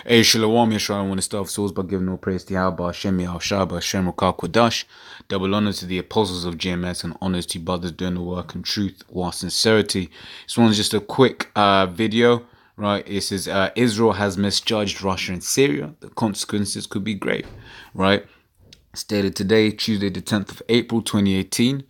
Hey, Shalom, Yeshua. I want to start off souls by giving all praise to Yahweh, Hashem, Yahushua, Hashem, Quadash. Double honor to the apostles of GMS and honors to brothers doing the work in truth or sincerity. This one's just a quick video, right? It says Israel has misjudged Russia and Syria. The consequences could be grave, right? Stated today, Tuesday, the 10th of April, 2018,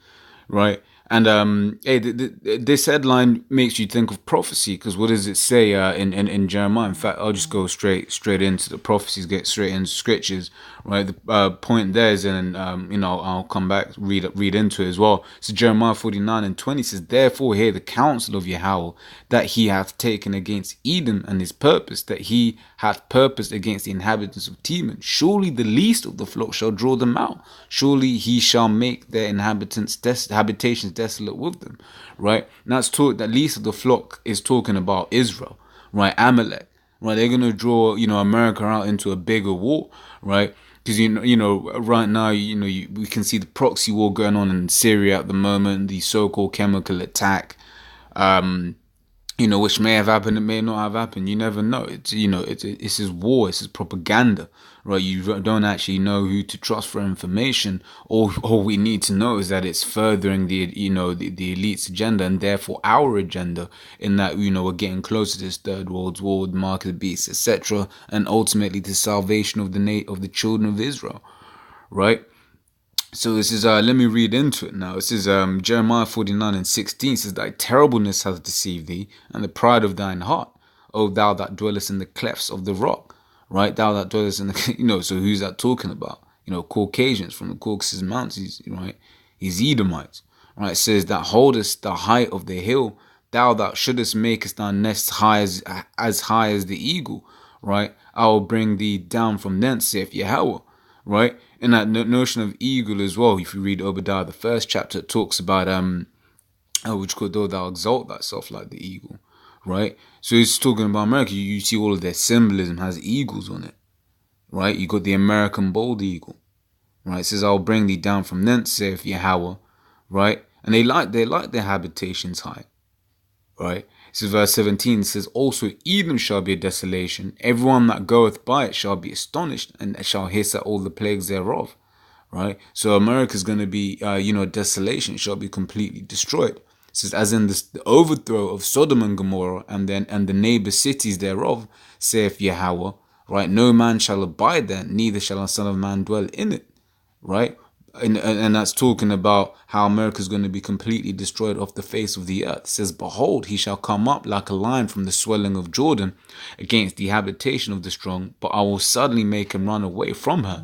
right? And hey, this headline makes you think of prophecy, because what does it say in Jeremiah? In fact, I'll just go straight into the prophecies, get straight into scriptures, right? The point there is, and I'll come back read into it as well. So Jeremiah 49:20 says, "Therefore hear the counsel of Yahweh that he hath taken against Edom, and his purpose that he hath purposed against the inhabitants of Teman. Surely the least of the flock shall draw them out. Surely he shall make their inhabitants habitations desolate with them." Right? And that's that least of the flock is talking about Israel, right? Amalek, right? They're gonna draw America out into a bigger war, right? Because right now we can see the proxy war going on in Syria at the moment, the so-called chemical attack, which may have happened, it may not have happened. You never know. It's his war, it's his propaganda, right? You don't actually know who to trust for information. All we need to know is that it's furthering the elite's agenda, and therefore our agenda, in that we're getting closer to this third world war, the mark of the beast, etc., and ultimately the salvation of the children of Israel, right? So this is, let me read into it now. This is Jeremiah 49:16 says, "Thy terribleness hath deceived thee, and the pride of thine heart, O thou that dwellest in the clefts of the rock." Right? Thou that dwellest in the, so who's that talking about? Caucasians from the Caucasus Mountains, right? He's Edomites, right? It says, "That holdest the height of the hill, thou that shouldest makest thy nest as high as the eagle, right? I will bring thee down from thence, saith Yahweh." Right? And that notion of eagle as well, if you read Obadiah, the first chapter, it talks about which could though thou exalt thyself like the eagle, right? So it's talking about America. You see all of their symbolism has eagles on it, right? You got the American bald eagle, right? It says, "I'll bring thee down from thence, saith Yahweh," right? And they like their habitations high, right? So verse 17 says, "Also Edom shall be a desolation. Everyone that goeth by it shall be astonished, and shall hiss at all the plagues thereof." Right? So America's going to be, desolation. It shall be completely destroyed. It says, "As in the overthrow of Sodom and Gomorrah, and the neighbor cities thereof, saith Yahweh, right? No man shall abide there, neither shall a son of man dwell in it." Right? And that's talking about how America is going to be completely destroyed off the face of the earth. It says, "Behold, he shall come up like a lion from the swelling of Jordan against the habitation of the strong, but I will suddenly make him run away from her.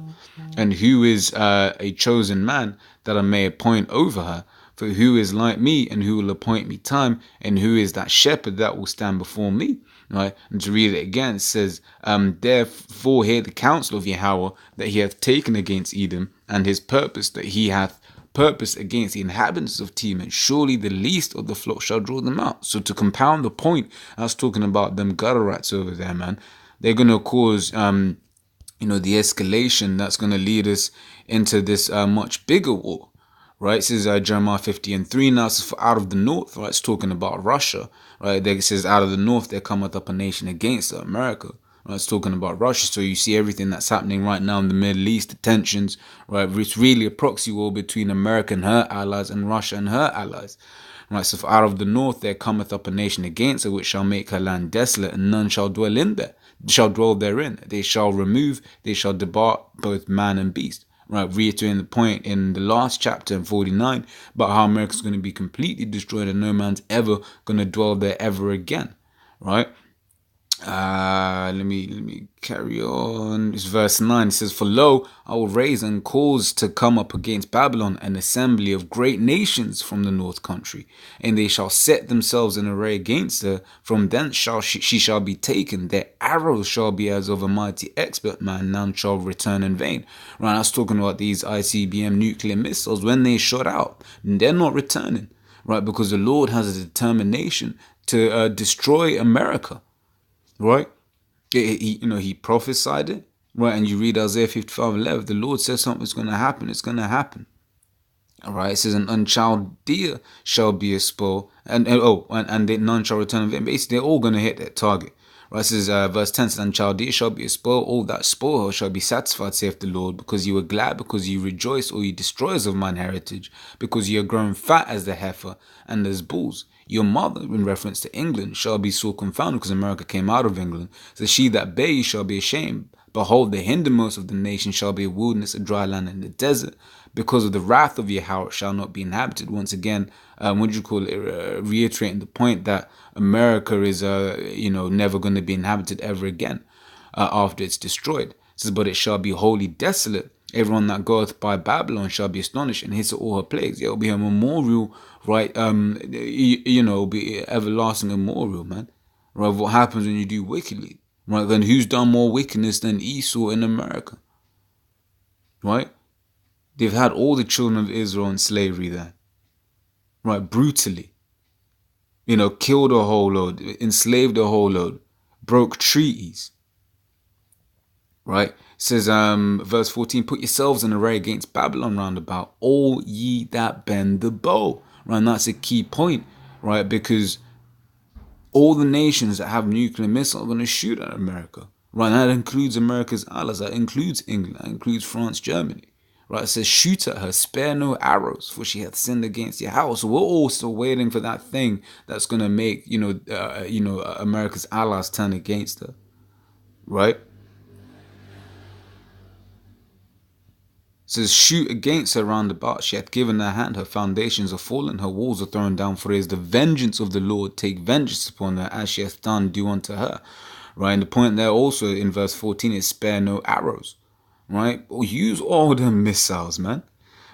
And who is a chosen man that I may appoint over her? For who is like me, and who will appoint me time? And who is that shepherd that will stand before me?" Right? And to read it again, it says, "Therefore hear the counsel of Yahweh that he hath taken against Edom, and his purpose that he hath purpose against the inhabitants of Teman. Surely the least of the flock shall draw them out." So to compound the point, I was talking about them Gutterites over there, man. They're going to cause, the escalation that's going to lead us into this much bigger war. Right? It says Jeremiah 50:3. Now it says, "For out of the north," right? It's talking about Russia, right? It says, "Out of the north there cometh up a nation against America." Right? It's talking about Russia. So you see everything that's happening right now in the Middle East, the tensions, right? It's really a proxy war between America and her allies, and Russia and her allies. Right? So for out of the north there cometh up a nation against her, which shall make her land desolate, and none shall dwell therein. They shall remove, they shall depart both man and beast. Right, reiterating the point in the last chapter in 49 about how America's going to be completely destroyed and no man's ever going to dwell there ever again. Right? Let me carry on. It's verse 9. It says, "For lo, I will raise and cause to come up against Babylon an assembly of great nations from the north country, and they shall set themselves in array against her. From thence she shall be taken. Their arrows shall be as of a mighty expert man, none shall return in vain." Right, I was talking about these ICBM nuclear missiles. When they shot out, they're not returning. Right, because the Lord has a determination to destroy America. Right? He prophesied it, right? And you read Isaiah 55:11, the Lord says something's going to happen. It's going to happen. All right? It says, "An unchild deer shall be a spoil, and none shall return in vain." Basically, they're all going to hit that target. Right, it says, verse 10 says, and Chaldea shall be a spoil, all that spoil shall be satisfied, saith the Lord, because you were glad, because you rejoice, all you destroyers of mine heritage, because you are grown fat as the heifer and as bulls. Your mother, in reference to England, shall be sore confounded, because America came out of England. So she that bare you shall be ashamed. Behold, the hindermost of the nation shall be a wilderness, a dry land in the desert. Because of the wrath of Yahweh it shall not be inhabited. Once again, reiterating the point that America is, never going to be inhabited ever again after it's destroyed. It says, but it shall be wholly desolate. Everyone that goeth by Babylon shall be astonished and hits all her plagues. It will be a memorial, right? It'll be everlasting memorial, man. Right? What happens when you do wickedly? Right? Then who's done more wickedness than Esau in America? Right? They've had all the children of Israel in slavery there. Right? Brutally. Killed a whole load, enslaved a whole load, broke treaties. Right? It says, verse 14, put yourselves in array against Babylon round about, all ye that bend the bow. Right? And that's a key point, right? Because all the nations that have nuclear missiles are going to shoot at America. Right? And that includes America's allies. That includes England. That includes France, Germany. Right? It says, shoot at her, spare no arrows, for she hath sinned against your house. So we're all still waiting for that thing that's going to make, America's allies turn against her. Right? It says, shoot against her round about. She hath given her hand, her foundations are fallen, her walls are thrown down. For it is the vengeance of the Lord, take vengeance upon her, as she hath done, do unto her. Right? And the point there also in verse 14 is spare no arrows. Right? Or use all the missiles, man.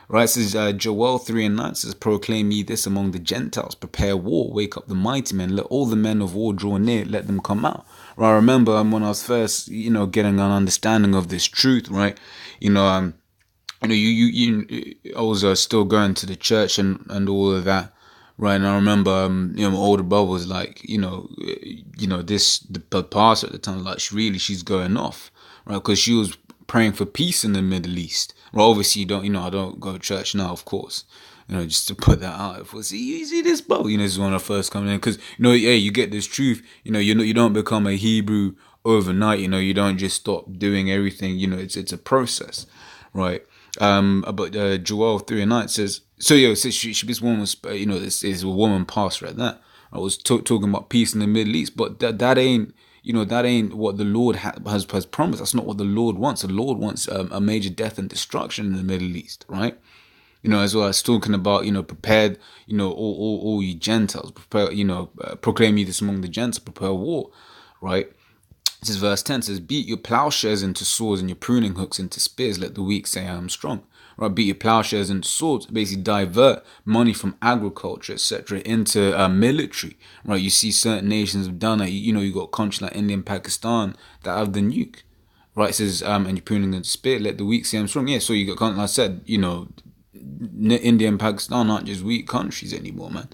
Right? It says, Joel 3:9 says, proclaim ye this among the Gentiles, prepare war, wake up the mighty men, let all the men of war draw near, let them come out. Right? I remember when I was first, getting an understanding of this truth, right? I was still going to the church and all of that, right? And I remember, my older brother was like, the pastor at the time, like, she's going off, right? Because she was praying for peace in the Middle East. Well, obviously, I don't go to church now, of course, just to put that out. You see this, bro? This is when I first come in, because you get this truth. You don't become a Hebrew overnight. You don't just stop doing everything. It's a process, right? But Joel 3:9 says, this woman was, this is a woman pastor at that. I was talking about peace in the Middle East, but that ain't, that ain't what the Lord has promised. That's not what the Lord wants. The Lord wants a major death and destruction in the Middle East, right? As well as talking about, prepared, all you Gentiles, prepare, proclaim ye this among the Gentiles, prepare war, right? This is verse 10 says, beat your plowshares into swords and your pruning hooks into spears. Let the weak say I am strong. Right? Beat your plowshares into swords. Basically divert money from agriculture, etc. into military. Right? You see certain nations have done it. You got countries like India and Pakistan that have the nuke. Right? It says, and you're pruning into spear. Let the weak say I'm strong. Yeah, so you got, like I said, India and Pakistan aren't just weak countries anymore, man.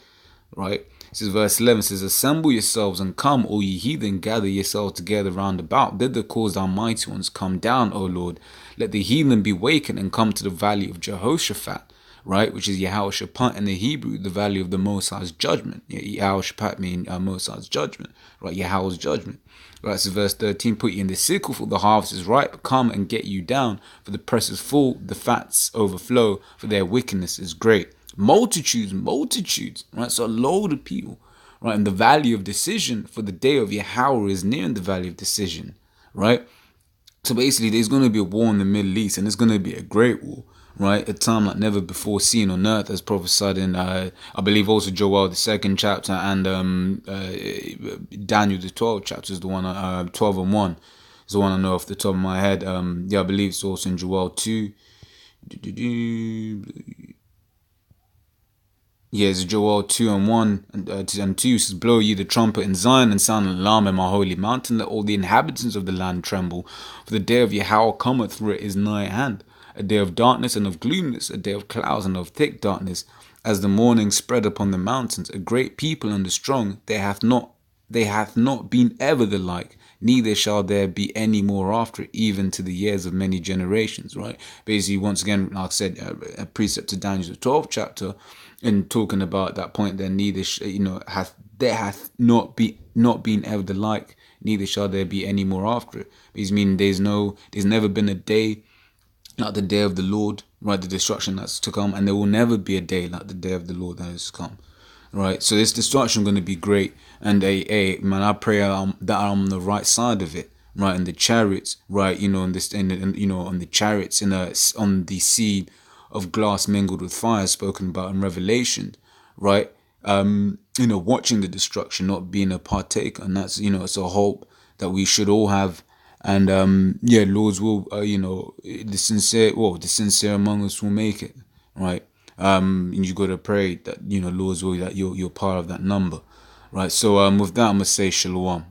Right? This is verse 11 says, assemble yourselves and come, all ye heathen, gather yourselves together round about. Thither cause our mighty ones come down, O Lord. Let the heathen be wakened and come to the valley of Jehoshaphat, right? Which is Yehoshaphat in the Hebrew, the valley of the Most High's judgment. Yehoshaphat means Most High's judgment, right? Yahweh's judgment. Right, so verse 13, put you in the sickle, for the harvest is ripe. Come and get you down, for the press is full, the fats overflow, for their wickedness is great. Multitudes, right? So a load of people, right? And the valley of decision, for the day of Yahweh is near in the valley of decision, right? So basically, there's going to be a war in the Middle East, and it's going to be a great war, right? A time like never before seen on earth, as prophesied in, I believe, also Joel, the 2nd chapter, and Daniel, the 12th chapter, is the one, 12:1, is the one I know off the top of my head. I believe it's also in Joel 2. Yes, Joel 2:1 and 2 says, blow ye the trumpet in Zion and sound an alarm in my holy mountain, that all the inhabitants of the land tremble. For the day of Yahweh cometh, for it is nigh at hand. A day of darkness and of gloominess, a day of clouds and of thick darkness, as the morning spread upon the mountains. A great people and a strong, they hath not been ever the like, neither shall there be any more after it, even to the years of many generations, right? Basically, once again, like I said, a precept to Daniel, the 12th chapter, and talking about that point, there neither hath not been ever the like, neither shall there be any more after it. Because mean there's never been a day like the day of the Lord, right? The destruction that's to come, and there will never be a day like the day of the Lord that is to come, right? So this destruction going to be great, and man, I pray that I'm on the right side of it, right? In the chariots, right? You know, on the chariots on the sea of glass mingled with fire, spoken about in Revelation, right? Watching the destruction, not being a partaker, and that's it's a hope that we should all have. And Lord's will, the sincere among us will make it, right? And you got to pray that Lord's will, that you're part of that number, right? So with that, I'm gonna say shalom.